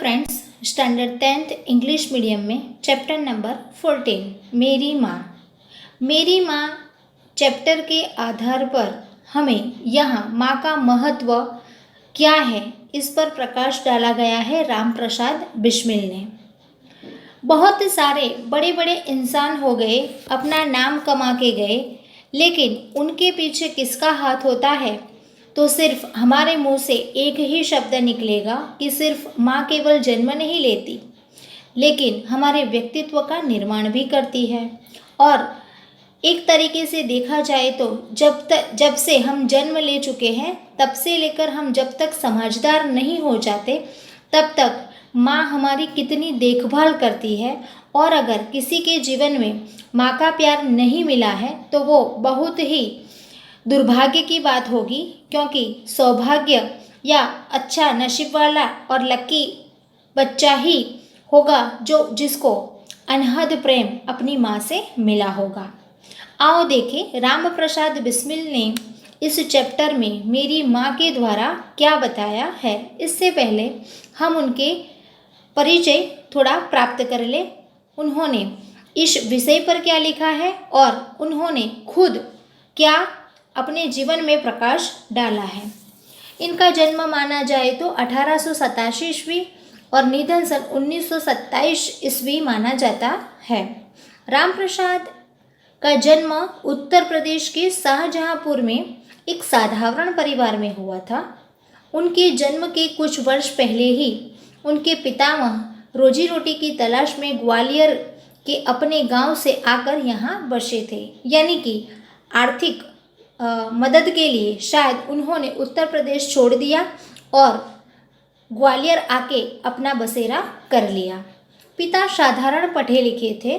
Friends, standard 10th English medium में chapter number 14 मेरी माँ। मेरी माँ चैप्टर के आधार पर हमें यहाँ माँ का महत्व क्या है इस पर प्रकाश डाला गया है राम प्रसाद बिस्मिल ने। बहुत सारे बड़े बड़े इंसान हो गए, अपना नाम कमा के गए, लेकिन उनके पीछे किसका हाथ होता है तो सिर्फ हमारे मुंह से एक ही शब्द निकलेगा कि सिर्फ माँ केवल जन्म नहीं लेती, लेकिन हमारे व्यक्तित्व का निर्माण भी करती है। और एक तरीके से देखा जाए तो जब से हम जन्म ले चुके हैं तब से लेकर हम जब तक समझदार नहीं हो जाते तब तक माँ हमारी कितनी देखभाल करती है। और अगर किसी के जीवन में माँ का प्यार नहीं मिला है तो वो बहुत ही दुर्भाग्य की बात होगी, क्योंकि सौभाग्य या अच्छा नसीब वाला और लकी बच्चा ही होगा जिसको अनहद प्रेम अपनी माँ से मिला होगा। आओ देखें राम प्रसाद बिस्मिल ने इस चैप्टर में मेरी माँ के द्वारा क्या बताया है। इससे पहले हम उनके परिचय थोड़ा प्राप्त कर ले। उन्होंने इस विषय पर क्या लिखा है और उन्होंने खुद क्या अपने जीवन में प्रकाश डाला है। इनका जन्म माना जाए तो 1887 ईस्वी और निधन सन 1927 ईस्वी माना जाता है। राम प्रसाद का जन्म उत्तर प्रदेश के शाहजहांपुर में एक साधारण परिवार में हुआ था। उनके जन्म के कुछ वर्ष पहले ही उनके पितामह रोजी रोटी की तलाश में ग्वालियर के अपने गांव से आकर यहाँ बसे थे, यानी कि आर्थिक मदद के लिए शायद उन्होंने उत्तर प्रदेश छोड़ दिया और ग्वालियर आके अपना बसेरा कर लिया। पिता साधारण पढ़े लिखे थे,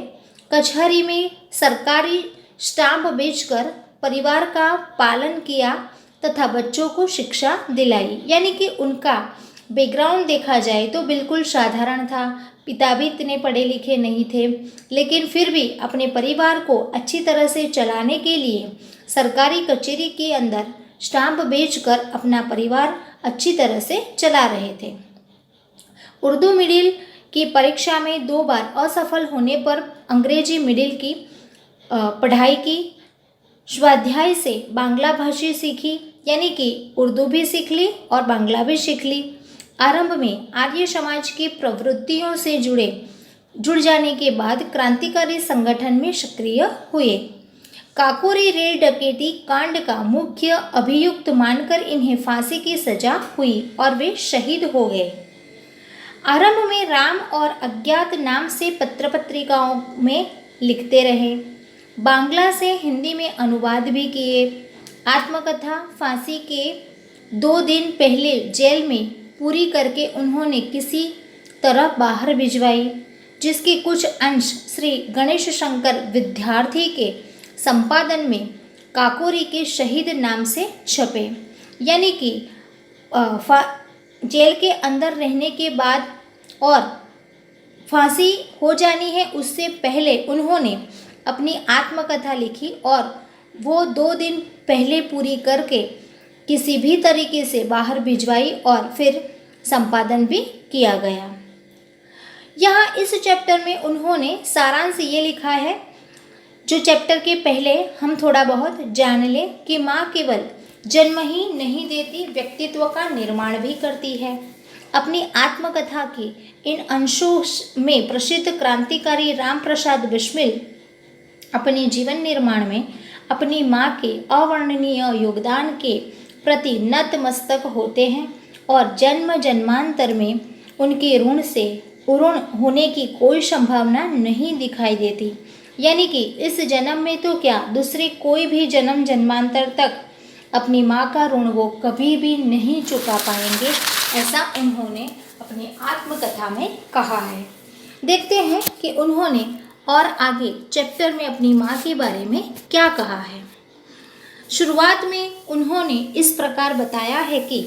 कचहरी में सरकारी स्टाम्प बेचकर परिवार का पालन किया तथा बच्चों को शिक्षा दिलाई, यानी कि उनका बैकग्राउंड देखा जाए तो बिल्कुल साधारण था। पिता भी इतने पढ़े लिखे नहीं थे, लेकिन फिर भी अपने परिवार को अच्छी तरह से चलाने के लिए सरकारी कचहरी के अंदर स्टाम्प बेचकर अपना परिवार अच्छी तरह से चला रहे थे। उर्दू मिडिल की परीक्षा में 2 बार असफल होने पर अंग्रेजी मिडिल की पढ़ाई की, स्वाध्याय से बांग्ला भाषा सीखी, यानी कि उर्दू भी सीख ली और बांग्ला भी सीख ली। आरंभ में आर्य समाज की प्रवृत्तियों से जुड़ जाने के बाद क्रांतिकारी संगठन में सक्रिय हुए। काकोरी रेल डकैती कांड का मुख्य अभियुक्त मानकर इन्हें फांसी की सजा हुई और वे शहीद हो गए। आरंभ में राम और अज्ञात नाम से पत्र पत्रिकाओं में लिखते रहे, बांग्ला से हिंदी में अनुवाद भी किए। आत्मकथा फांसी के 2 दिन पहले जेल में पूरी करके उन्होंने किसी तरह बाहर भिजवाई, जिसके कुछ अंश श्री गणेश शंकर विद्यार्थी के संपादन में काकोरी के शहीद नाम से छपे। यानी कि जेल के अंदर रहने के बाद और फांसी हो जानी है उससे पहले उन्होंने अपनी आत्मकथा लिखी और वो 2 दिन पहले पूरी करके किसी भी तरीके से बाहर भिजवाई और फिर संपादन भी किया गया। यहाँ इस चैप्टर में उन्होंने सारांश ये लिखा है, जो चैप्टर के पहले हम थोड़ा बहुत जान लें कि माँ केवल जन्म ही नहीं देती, व्यक्तित्व का निर्माण भी करती है। अपनी आत्मकथा के इन अंशों में प्रसिद्ध क्रांतिकारी राम प्रसाद बिस्मिल अपने जीवन निर्माण में अपनी माँ के अवर्णनीय योगदान के प्रति नतमस्तक होते हैं और जन्म जन्मांतर में उनके ऋण से ऋण होने की कोई संभावना नहीं दिखाई देती। यानी कि इस जन्म में तो क्या, दूसरे कोई भी जन्म जन्मांतर तक अपनी माँ का ऋण वो कभी भी नहीं चुका पाएंगे, ऐसा उन्होंने अपनी आत्मकथा में कहा है। देखते हैं कि उन्होंने और आगे चैप्टर में अपनी माँ के बारे में क्या कहा है। शुरुआत में उन्होंने इस प्रकार बताया है कि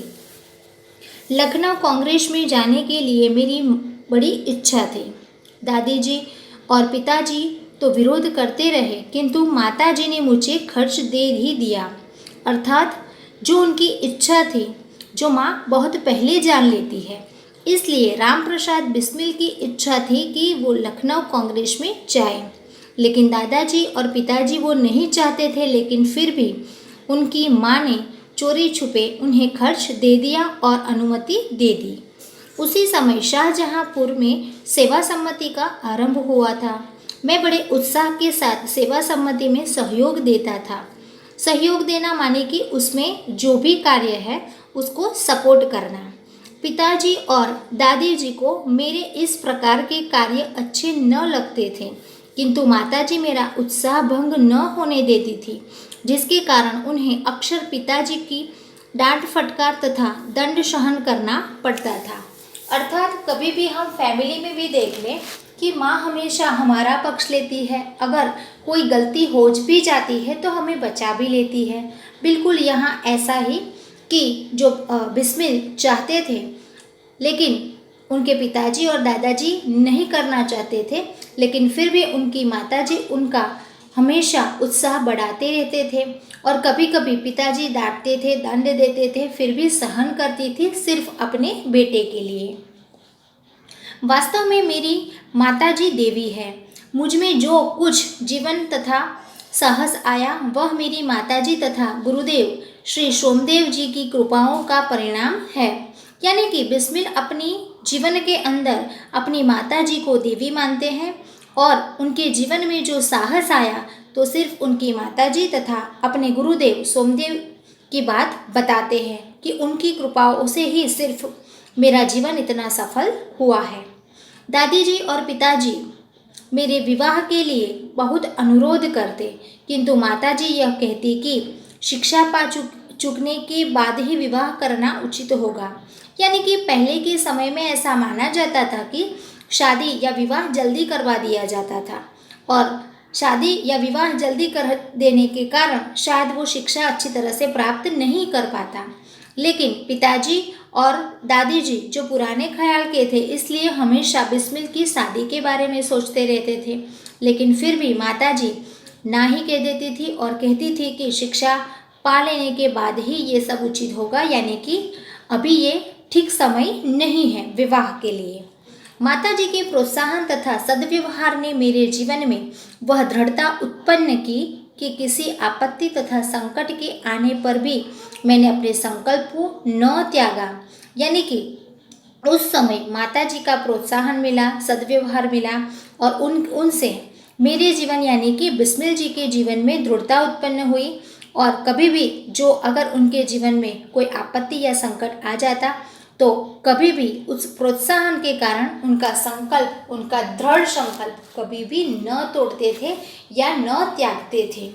लखनऊ कांग्रेस में जाने के लिए मेरी बड़ी इच्छा थी। दादी जी और पिताजी तो विरोध करते रहे, किंतु माताजी ने मुझे खर्च दे ही दिया। अर्थात जो उनकी इच्छा थी, जो माँ बहुत पहले जान लेती है, इसलिए रामप्रसाद बिस्मिल की इच्छा थी कि वो लखनऊ कांग्रेस में जाए, लेकिन दादाजी और पिताजी वो नहीं चाहते थे। लेकिन फिर भी उनकी माँ ने चोरी छुपे उन्हें खर्च दे दिया और अनुमति दे दी। उसी समय शाहजहांपुर में सेवा सम्मति का आरंभ हुआ था। मैं बड़े उत्साह के साथ सेवा सम्मति में सहयोग देता था। सहयोग देना माने कि उसमें जो भी कार्य है उसको सपोर्ट करना। पिताजी और दादी जी को मेरे इस प्रकार के कार्य अच्छे न लगते थे, किंतु माताजी मेरा उत्साह भंग न होने देती थी, जिसके कारण उन्हें अक्सर पिताजी की डांट फटकार तथा दंड सहन करना पड़ता था। अर्थात कभी भी हम फैमिली में भी देख लें कि माँ हमेशा हमारा पक्ष लेती है, अगर कोई गलती हो भी जाती है तो हमें बचा भी लेती है। बिल्कुल यहाँ ऐसा ही कि जो बिस्मिल चाहते थे, लेकिन उनके पिताजी और दादाजी नहीं करना चाहते थे, लेकिन फिर भी उनकी माताजी उनका हमेशा उत्साह बढ़ाते रहते थे और कभी कभी पिताजी डांटते थे, दंड देते थे, फिर भी सहन करती थी सिर्फ अपने बेटे के लिए। वास्तव में मेरी माताजी देवी है। मुझ में जो कुछ जीवन तथा साहस आया वह मेरी माताजी तथा गुरुदेव श्री सोमदेव जी की कृपाओं का परिणाम है। यानी कि बिस्मिल अपनी जीवन के अंदर अपनी माताजी को देवी मानते हैं और उनके जीवन में जो साहस आया तो सिर्फ उनकी माताजी तथा अपने गुरुदेव सोमदेव की बात बताते हैं कि उनकी कृपाओं से ही सिर्फ मेरा जीवन इतना सफल हुआ है। दादी जी और पिताजी मेरे विवाह के लिए बहुत अनुरोध करते, किंतु माताजी यह कहती कि शिक्षा पा चुकने के बाद ही विवाह करना उचित होगा। यानी कि पहले के समय में ऐसा माना जाता था कि शादी या विवाह जल्दी करवा दिया जाता था और शादी या विवाह जल्दी कर देने के कारण शायद वो शिक्षा अच्छी तरह से प्राप्त नहीं कर पाता। लेकिन पिताजी और दादी जी जो पुराने ख्याल के थे, इसलिए हमेशा बिस्मिल की शादी के बारे में सोचते रहते थे। लेकिन फिर भी माताजी ना ही कह देती थी और कहती थी कि शिक्षा पा लेने के बाद ही ये सब उचित होगा, यानी कि अभी ये ठीक समय नहीं है विवाह के लिए। माताजी के प्रोत्साहन तथा सद्व्यवहार ने मेरे जीवन में वह दृढ़ता उत्पन्न की कि किसी आपत्ति तथा संकट के आने पर भी मैंने अपने संकल्प को न त्यागा। यानी कि उस समय माताजी का प्रोत्साहन मिला, सद्व्यवहार मिला और उनसे मेरे जीवन यानी कि बिस्मिल जी के जीवन में दृढ़ता उत्पन्न हुई और कभी भी जो अगर उनके जीवन में कोई आपत्ति या संकट आ जाता तो कभी भी उस प्रोत्साहन के कारण उनका संकल्प, उनका दृढ़ संकल्प कभी भी न तोड़ते थे या न त्यागते थे।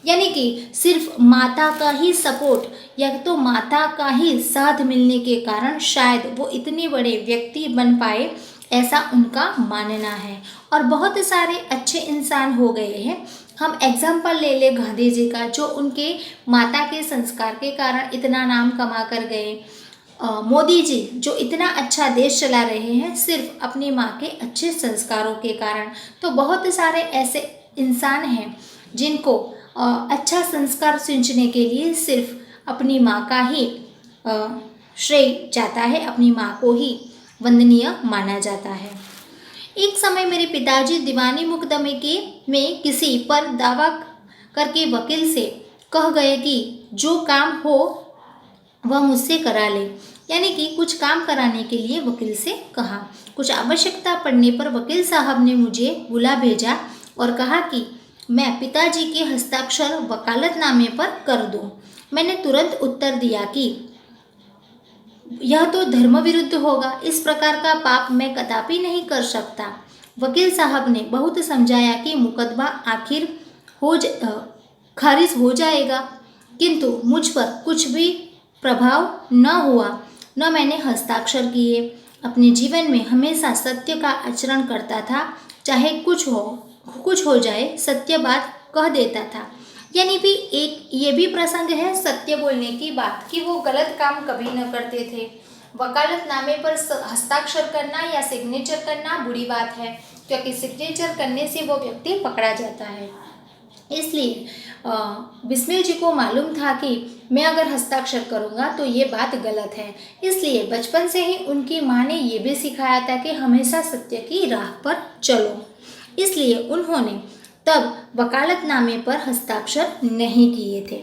यानी कि सिर्फ माता का ही सपोर्ट या तो माता का ही साथ मिलने के कारण शायद वो इतने बड़े व्यक्ति बन पाए, ऐसा उनका मानना है। और बहुत सारे अच्छे इंसान हो गए हैं। हम एग्जाम्पल ले ले गांधी जी का, जो उनके माता के संस्कार के कारण इतना नाम कमा कर गए। मोदी जी जो इतना अच्छा देश चला रहे हैं सिर्फ अपनी माँ के अच्छे संस्कारों के कारण। तो बहुत सारे ऐसे इंसान हैं जिनको अच्छा संस्कार सिंचने के लिए सिर्फ अपनी माँ का ही श्रेय जाता है, अपनी माँ को ही वंदनीय माना जाता है। एक समय मेरे पिताजी दीवानी मुकदमे में किसी पर दावा करके वकील से कह गए कि जो काम हो वह मुझसे करा ले। यानी कि कुछ काम कराने के लिए वकील से कहा। कुछ आवश्यकता पड़ने पर वकील साहब ने मुझे बुला भेजा और कहा कि मैं पिताजी के हस्ताक्षर वकालतनामे पर कर दूं। मैंने तुरंत उत्तर दिया कि यह तो धर्म विरुद्ध होगा, इस प्रकार का पाप मैं कदापि नहीं कर सकता। वकील साहब ने बहुत समझाया कि मुकदमा आखिर खारिज हो जाएगा, किंतु मुझ पर कुछ भी प्रभाव न हुआ, न मैंने हस्ताक्षर किए। अपने जीवन में हमेशा सत्य का आचरण करता था, चाहे कुछ हो जाए, सत्य बात कह देता था। यानी भी एक ये भी प्रसंग है सत्य बोलने की बात कि वो गलत काम कभी न करते थे। वकालतनामे पर हस्ताक्षर करना या सिग्नेचर करना बुरी बात है, क्योंकि सिग्नेचर करने से वो व्यक्ति पकड़ा जाता है। इसलिए बिस्मिल जी को मालूम था कि मैं अगर हस्ताक्षर करूँगा तो ये बात गलत है। इसलिए बचपन से ही उनकी माँ ने ये भी सिखाया था कि हमेशा सत्य की राह पर चलो। इसलिए उन्होंने तब वकालतनामे पर हस्ताक्षर नहीं किए थे।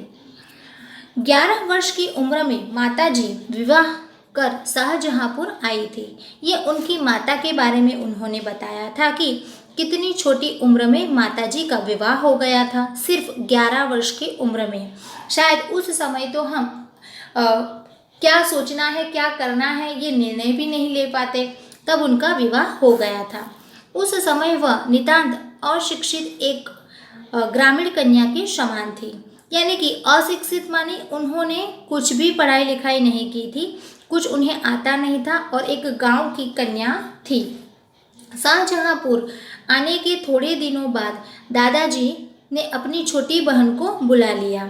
11 वर्ष की उम्र में माताजी विवाह कर शाहजहांपुर आई थी। ये उनकी माता के बारे में उन्होंने बताया था कि कितनी छोटी उम्र में माताजी का विवाह हो गया था, सिर्फ 11 वर्ष की उम्र में। शायद उस समय तो हम क्या सोचना है क्या करना है ये निर्णय भी नहीं ले पाते, तब उनका विवाह हो गया था। उस समय वह नितांत अशिक्षित एक ग्रामीण कन्या के समान थी। यानी कि अशिक्षित माने उन्होंने कुछ भी पढ़ाई लिखाई नहीं की थी, कुछ उन्हें आता नहीं था और एक गांव की कन्या थी। शाहजहांपुर आने के थोड़े दिनों बाद दादाजी ने अपनी छोटी बहन को बुला लिया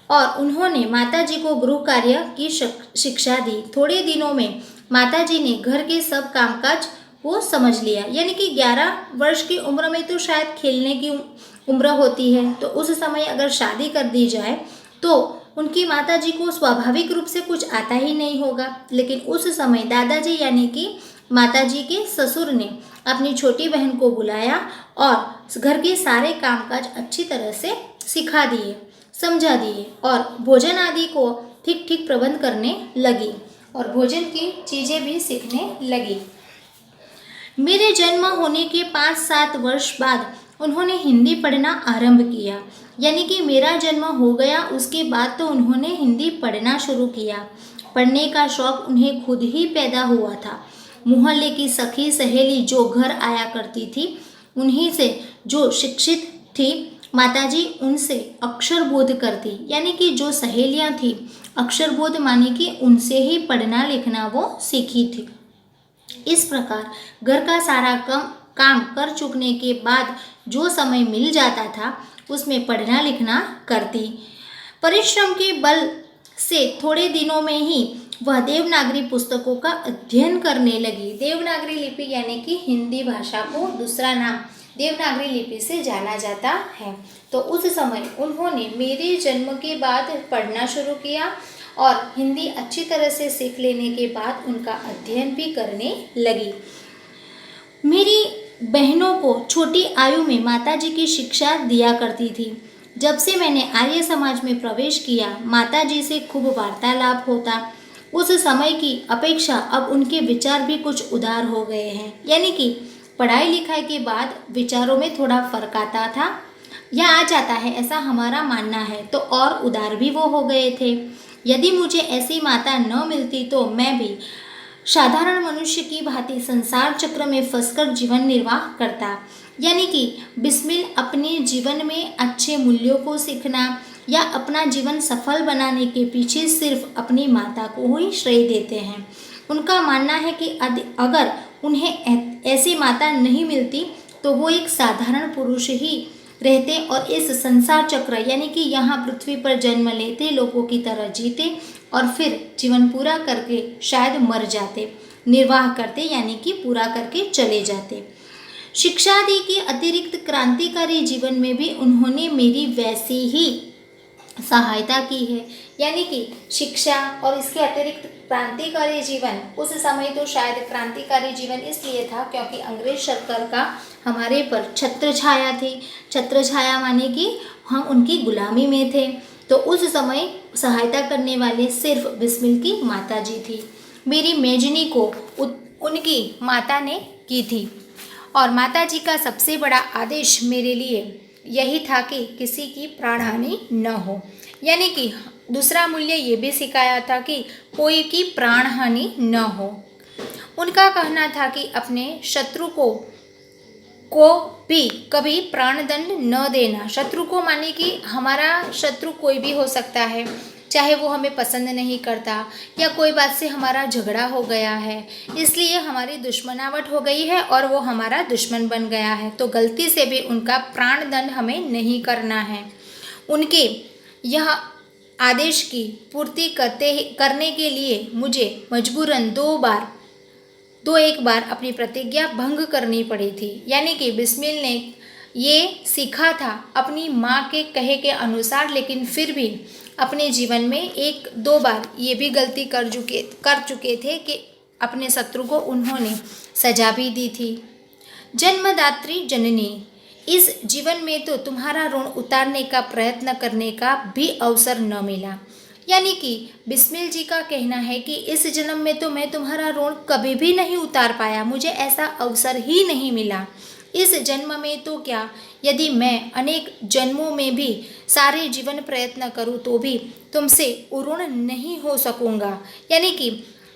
और उन्होंने माताजी को गृह कार्य की शिक्षा दी। थोड़े दिनों में माताजी ने घर के सब कामकाज को समझ लिया। यानी कि 11 वर्ष की उम्र में तो शायद खेलने की उम्र होती है, तो उस समय अगर शादी कर दी जाए तो उनकी माताजी को स्वाभाविक रूप से कुछ आता ही नहीं होगा। लेकिन उस समय दादाजी यानी कि माताजी के ससुर ने अपनी छोटी बहन को बुलाया और घर के सारे कामकाज अच्छी तरह से सिखा दिए, समझा दिए और भोजन आदि को ठीक ठीक प्रबंध करने लगी और भोजन की चीज़ें भी सीखने लगी। मेरे जन्म होने के 5-7 वर्ष बाद उन्होंने हिंदी पढ़ना आरंभ किया। यानी कि मेरा जन्म हो गया उसके बाद तो उन्होंने हिंदी पढ़ना शुरू किया। पढ़ने का शौक़ उन्हें खुद ही पैदा हुआ था। मोहल्ले की सखी सहेली जो घर आया करती थी, उन्हीं से जो शिक्षित थी, माताजी उनसे अक्षर बोध करती। यानी कि जो सहेलियां थी, अक्षर बोध माने कि उनसे ही पढ़ना लिखना वो सीखी थी। इस प्रकार घर का सारा काम कर चुकने के बाद जो समय मिल जाता था उसमें पढ़ना लिखना करती। परिश्रम के बल से थोड़े दिनों में ही वह देवनागरी पुस्तकों का अध्ययन करने लगी। देवनागरी लिपि यानी कि हिंदी भाषा को दूसरा नाम देवनागरी लिपि से जाना जाता है। तो उस समय उन्होंने मेरे जन्म के बाद पढ़ना शुरू किया और हिंदी अच्छी तरह से सीख लेने के बाद उनका अध्ययन भी करने लगी। मेरी बहनों को छोटी आयु में माताजी की शिक्षा दिया करती थी। जब से मैंने आर्य समाज में प्रवेश किया, माताजी से खूब वार्तालाप होता। उस समय की अपेक्षा अब उनके विचार भी कुछ उदार हो गए हैं। यानी कि पढ़ाई लिखाई के बाद विचारों में थोड़ा फर्क आता था या आ जाता है, ऐसा हमारा मानना है, तो और उदार भी वो हो गए थे। यदि मुझे ऐसी माता न मिलती तो मैं भी साधारण मनुष्य की भांति संसार चक्र में फंसकर जीवन निर्वाह करता। यानी कि बिस्मिल अपने जीवन में अच्छे मूल्यों को सीखना या अपना जीवन सफल बनाने के पीछे सिर्फ अपनी माता को ही श्रेय देते हैं। उनका मानना है कि अगर उन्हें ऐसी माता नहीं मिलती तो वो एक साधारण पुरुष ही रहते और इस संसार चक्र यानी कि यहाँ पृथ्वी पर जन्म लेते लोगों की तरह जीते और फिर जीवन पूरा करके शायद मर जाते, निर्वाह करते यानी कि पूरा करके चले जाते। शिक्षादि के अतिरिक्त क्रांतिकारी जीवन में भी उन्होंने मेरी वैसी ही सहायता की है। यानी कि शिक्षा और इसके अतिरिक्त क्रांतिकारी जीवन, उस समय तो शायद क्रांतिकारी जीवन इसलिए था क्योंकि अंग्रेज सरकार का हमारे पर छत्र छाया थी। छत्र छाया माने कि हम उनकी गुलामी में थे, तो उस समय सहायता करने वाले सिर्फ बिस्मिल की माता जी थी। मेरी मेजनी को उनकी माता ने की थी और माता जी का सबसे बड़ा आदेश मेरे लिए यही था कि किसी की प्राण हानि न हो। यानी कि दूसरा मूल्य ये भी सिखाया था कि कोई की प्राण हानि न हो। उनका कहना था कि अपने शत्रु को भी कभी प्राणदंड न देना। शत्रु को माने कि हमारा शत्रु कोई भी हो सकता है, चाहे वो हमें पसंद नहीं करता या कोई बात से हमारा झगड़ा हो गया है, इसलिए हमारी दुश्मनावट हो गई है और वो हमारा दुश्मन बन गया है, तो गलती से भी उनका प्राणदंड हमें नहीं करना है। उनके यह आदेश की पूर्ति करने के लिए मुझे मजबूरन दो एक बार अपनी प्रतिज्ञा भंग करनी पड़ी थी। यानी कि बिस्मिल ने ये सीखा था अपनी माँ के कहे के अनुसार, लेकिन फिर भी अपने जीवन में एक दो बार ये भी गलती कर चुके थे कि अपने शत्रु को उन्होंने सजा भी दी थी। जन्मदात्री जननी, इस जीवन में तो तुम्हारा ऋण उतारने का प्रयत्न करने का भी अवसर न मिला। यानी कि बिस्मिल जी का कहना है कि इस जन्म में तो मैं तुम्हारा ऋण कभी भी नहीं उतार पाया, मुझे ऐसा अवसर ही नहीं मिला। इस जन्म में तो क्या, यदि मैं अनेक जन्मों में भी सारे जीवन प्रयत्न करूँ तो भी तुमसे ऋण नहीं हो सकूँगा। यानी कि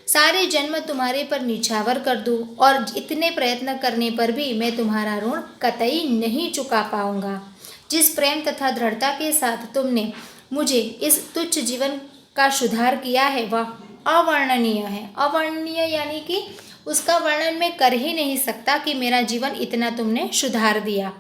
सारे जन्म तुम्हारे पर निछावर कर दूँ और इतने प्रयत्न करने पर भी मैं तुम्हारा ऋण कतई नहीं चुका पाऊँगा। जिस प्रेम तथा दृढ़ता के साथ तुमने मुझे इस तुच्छ जीवन का सुधार किया है वह अवर्णनीय है। अवर्णनीय यानी कि उसका वर्णन मैं कर ही नहीं सकता कि मेरा जीवन इतना तुमने सुधार दिया।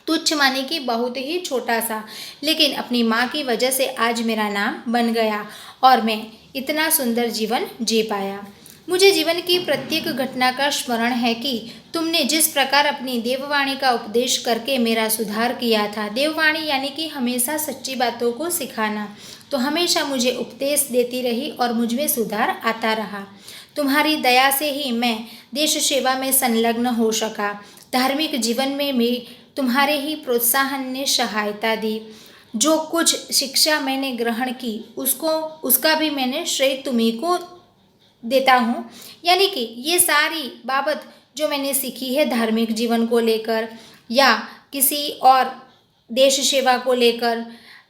तुच्छ माने कि बहुत ही छोटा सा, लेकिन अपनी माँ की वजह से आज मेरा नाम बन गया और मैं इतना सुंदर जीवन जी पाया। मुझे जीवन की प्रत्येक घटना का स्मरण है कि तुमने जिस प्रकार अपनी देववाणी का उपदेश करके मेरा सुधार किया था। देववाणी यानी कि हमेशा सच्ची बातों को सिखाना। तो हमेशा मुझे उपदेश देती रही और मुझ में सुधार आता रहा। तुम्हारी दया से ही मैं देश सेवा में संलग्न हो सका। धार्मिक जीवन में भी तुम्हारे ही प्रोत्साहन ने सहायता दी। जो कुछ शिक्षा मैंने ग्रहण की उसका भी मैंने श्रेय तुम्ही को देता हूँ। यानी कि ये सारी बाबत जो मैंने सीखी है धार्मिक जीवन को लेकर या किसी और देश सेवा को लेकर,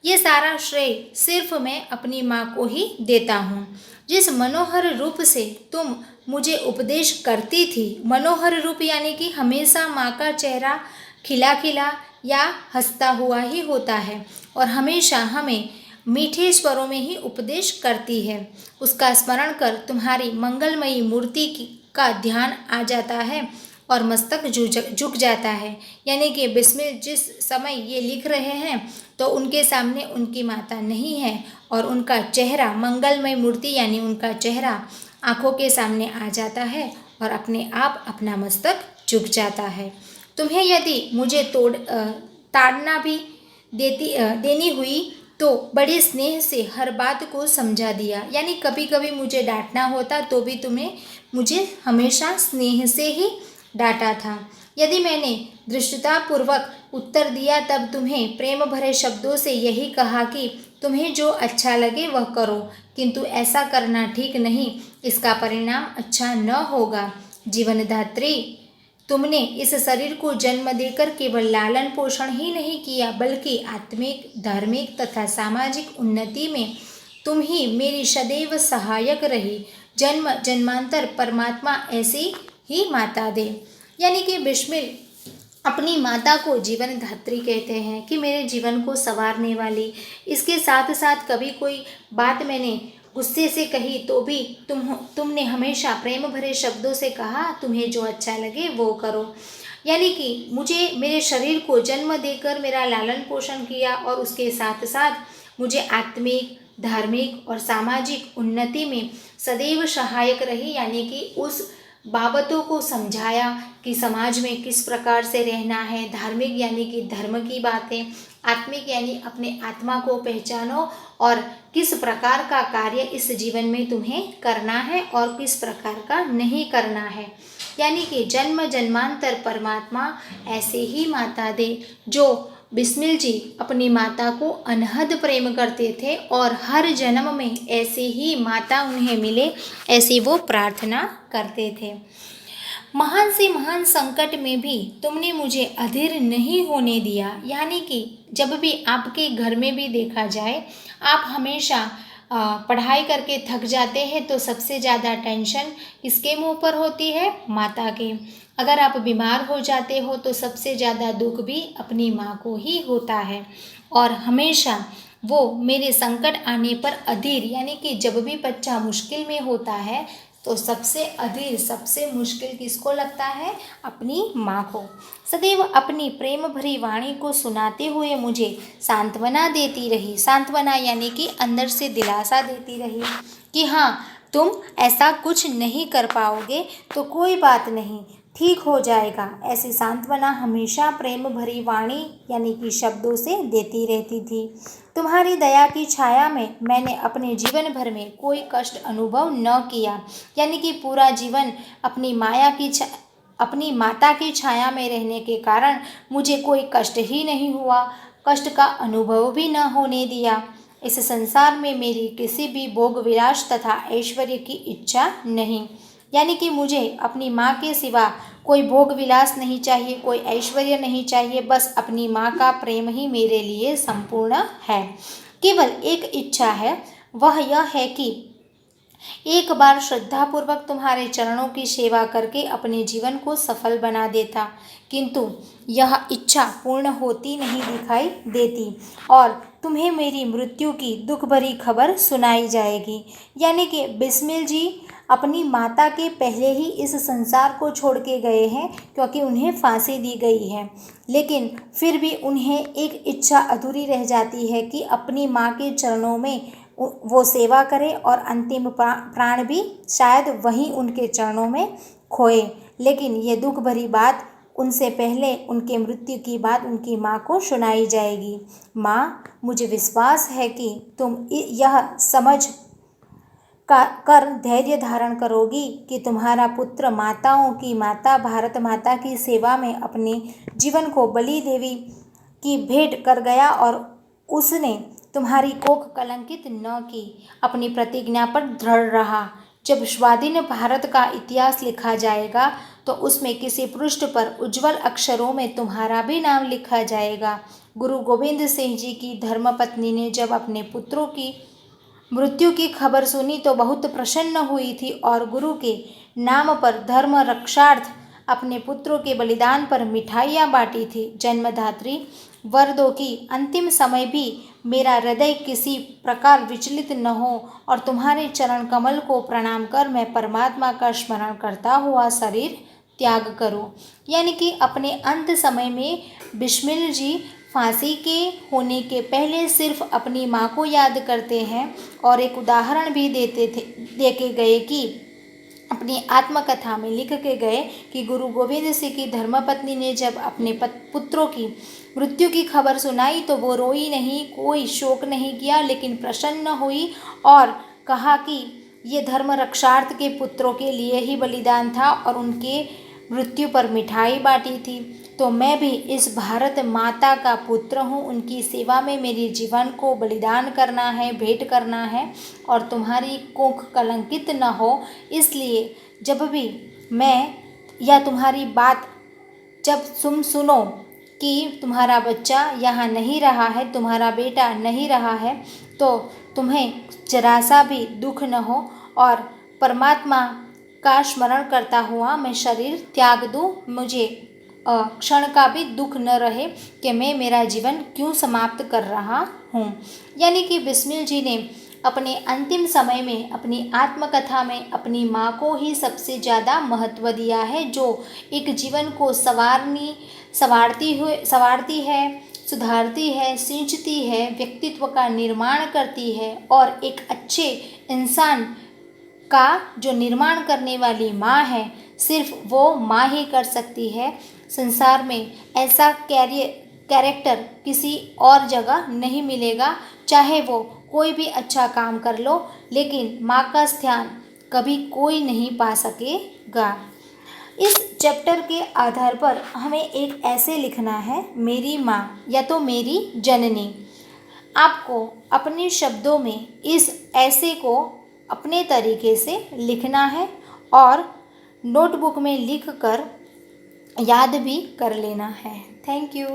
ये सारा श्रेय सिर्फ मैं अपनी माँ को ही देता हूँ। जिस मनोहर रूप से तुम मुझे उपदेश करती थी, मनोहर रूप यानी कि हमेशा माँ का चेहरा खिला खिला या हंसता हुआ ही होता है और हमेशा हमें मीठे स्वरों में ही उपदेश करती है। उसका स्मरण कर तुम्हारी मंगलमयी मूर्ति का ध्यान आ जाता है और मस्तक झुक जाता है। यानी कि बिस्मिल जिस समय ये लिख रहे हैं तो उनके सामने उनकी माता नहीं है और उनका चेहरा मंगलमय मूर्ति यानी उनका चेहरा आँखों के सामने आ जाता है और अपने आप अपना मस्तक झुक जाता है। तुम्हें यदि मुझे ताड़ना भी देनी हुई तो बड़े स्नेह से हर बात को समझा दिया। यानी कभी कभी मुझे डांटना होता तो भी तुम्हें मुझे हमेशा स्नेह से ही डांटा था। यदि मैंने धृष्टतापूर्वक उत्तर दिया तब तुम्हें प्रेम भरे शब्दों से यही कहा कि तुम्हें जो अच्छा लगे वह करो, किंतु ऐसा करना ठीक नहीं, इसका परिणाम अच्छा न होगा। जीवनदात्री, तुमने इस शरीर को जन्म देकर केवल लालन पोषण ही नहीं किया बल्कि आत्मिक, धार्मिक तथा सामाजिक उन्नति में तुम ही मेरी सदैव सहायक रही। जन्म जन्मांतर परमात्मा ऐसी ही माता दे। यानी कि बिस्मिल अपनी माता को जीवन धात्री कहते हैं कि मेरे जीवन को संवारने वाली। इसके साथ साथ कभी कोई बात मैंने गुस्से से कही तो भी तुमने हमेशा प्रेम भरे शब्दों से कहा तुम्हें जो अच्छा लगे वो करो। यानी कि मुझे मेरे शरीर को जन्म देकर मेरा लालन पोषण किया और उसके साथ साथ मुझे आत्मिक, धार्मिक और सामाजिक उन्नति में सदैव सहायक रही। यानी कि उस बाबतों को समझाया कि समाज में किस प्रकार से रहना है, धार्मिक यानी कि धर्म की बातें, आत्मिक यानी अपने आत्मा को पहचानो और किस प्रकार का कार्य इस जीवन में तुम्हें करना है और किस प्रकार का नहीं करना है। यानी कि जन्म जन्मांतर परमात्मा ऐसे ही माता दे। जो बिस्मिल जी अपनी माता को अनहद प्रेम करते थे और हर जन्म में ऐसे ही माता उन्हें मिले ऐसी वो प्रार्थना करते थे। महान से महान संकट में भी तुमने मुझे अधीर नहीं होने दिया। यानी कि जब भी आपके घर में भी देखा जाए, आप हमेशा पढ़ाई करके थक जाते हैं तो सबसे ज़्यादा टेंशन किसके मुंह पर होती है? माता के। अगर आप बीमार हो जाते हो तो सबसे ज़्यादा दुख भी अपनी माँ को ही होता है। और हमेशा वो मेरे संकट आने पर अधीर, यानी कि जब भी बच्चा मुश्किल में होता है तो सबसे अधीर, सबसे मुश्किल किसको लगता है? अपनी माँ को। सदैव अपनी प्रेम भरी वाणी को सुनाते हुए मुझे सांत्वना देती रही। सांत्वना यानी कि अंदर से दिलासा देती रही कि हाँ, तुम ऐसा कुछ नहीं कर पाओगे तो कोई बात नहीं, ठीक हो जाएगा, ऐसी सांत्वना हमेशा प्रेम भरी वाणी यानी कि शब्दों से देती रहती थी। तुम्हारी दया की छाया में मैंने अपने जीवन भर में कोई कष्ट अनुभव न किया, यानी कि पूरा जीवन अपनी माता की छाया में रहने के कारण मुझे कोई कष्ट ही नहीं हुआ, कष्ट का अनुभव भी न होने दिया। इस संसार में मेरी किसी भी भोग विलास तथा ऐश्वर्य की इच्छा नहीं, यानी कि मुझे अपनी माँ के सिवा कोई भोग विलास नहीं चाहिए, कोई ऐश्वर्य नहीं चाहिए, बस अपनी माँ का प्रेम ही मेरे लिए संपूर्ण है। केवल एक इच्छा है, वह यह है कि एक बार श्रद्धापूर्वक तुम्हारे चरणों की सेवा करके अपने जीवन को सफल बना देता, किंतु यह इच्छा पूर्ण होती नहीं दिखाई देती और तुम्हें मेरी मृत्यु की दुख भरी खबर सुनाई जाएगी। यानी कि बिस्मिल जी अपनी माता के पहले ही इस संसार को छोड़ के गए हैं, क्योंकि उन्हें फांसी दी गई है, लेकिन फिर भी उन्हें एक इच्छा अधूरी रह जाती है कि अपनी माँ के चरणों में वो सेवा करे और अंतिम प्राण भी शायद वहीं उनके चरणों में खोए। लेकिन ये दुख भरी बात उनसे पहले उनके मृत्यु की बात उनकी माँ को सुनाई जाएगी। माँ, मुझे विश्वास है कि तुम यह समझ कर धैर्य धारण करोगी कि तुम्हारा पुत्र माताओं की माता भारत माता की सेवा में अपने जीवन को बलि देवी की भेंट कर गया और उसने तुम्हारी कोख कलंकित न की, अपनी प्रतिज्ञा पर दृढ़ रहा। जब स्वाधीन भारत का इतिहास लिखा जाएगा तो उसमें किसी पृष्ठ पर उज्जवल अक्षरों में तुम्हारा भी नाम लिखा जाएगा। गुरु गोविंद सिंह जी की धर्मपत्नी ने जब अपने पुत्रों की मृत्यु की खबर सुनी तो बहुत प्रसन्न हुई थी और गुरु के नाम पर धर्म रक्षार्थ अपने पुत्रों के बलिदान पर मिठाइयाँ बांटी थी। जन्मदात्री वर दो कि अंतिम समय भी मेरा हृदय किसी प्रकार विचलित न हो और तुम्हारे चरण कमल को प्रणाम कर मैं परमात्मा का स्मरण करता हुआ शरीर त्याग करूं। यानी कि अपने अंत समय में बिस्मिल जी फांसी के होने के पहले सिर्फ अपनी माँ को याद करते हैं और एक उदाहरण भी दे के गए कि अपनी आत्मकथा में लिख के गए कि गुरु गोविंद सिंह की धर्मपत्नी ने जब अपने पुत्रों की मृत्यु की खबर सुनाई तो वो रोई नहीं, कोई शोक नहीं किया, लेकिन प्रसन्न हुई और कहा कि ये धर्म रक्षार्थ के पुत्रों के लिए ही बलिदान था और उनके मृत्यु पर मिठाई बांटी थी। तो मैं भी इस भारत माता का पुत्र हूँ, उनकी सेवा में मेरे जीवन को बलिदान करना है, भेंट करना है और तुम्हारी कोख कलंकित न हो, इसलिए जब भी मैं या तुम्हारी बात जब तुम सुनो कि तुम्हारा बच्चा यहाँ नहीं रहा है, तुम्हारा बेटा नहीं रहा है, तो तुम्हें जरा सा भी दुख न हो और परमात्मा का स्मरण करता हुआ मैं शरीर त्याग दूँ। मुझे क्षण का भी दुख न रहे कि मैं मेरा जीवन क्यों समाप्त कर रहा हूँ। यानी कि बिस्मिल जी ने अपने अंतिम समय में अपनी आत्मकथा में अपनी माँ को ही सबसे ज़्यादा महत्व दिया है, जो एक जीवन को संवारती है, सुधारती है, सींचती है, व्यक्तित्व का निर्माण करती है और एक अच्छे इंसान का जो निर्माण करने वाली माँ है, सिर्फ वो माँ ही कर सकती है। संसार में ऐसा कैरेक्टर किसी और जगह नहीं मिलेगा, चाहे वो कोई भी अच्छा काम कर लो, लेकिन माँ का स्थान कभी कोई नहीं पा सकेगा। इस चैप्टर के आधार पर हमें एक ऐसे लिखना है, मेरी माँ या तो मेरी जननी। आपको अपने शब्दों में इस ऐसे को अपने तरीके से लिखना है और नोटबुक में लिख कर याद भी कर लेना है। Thank you.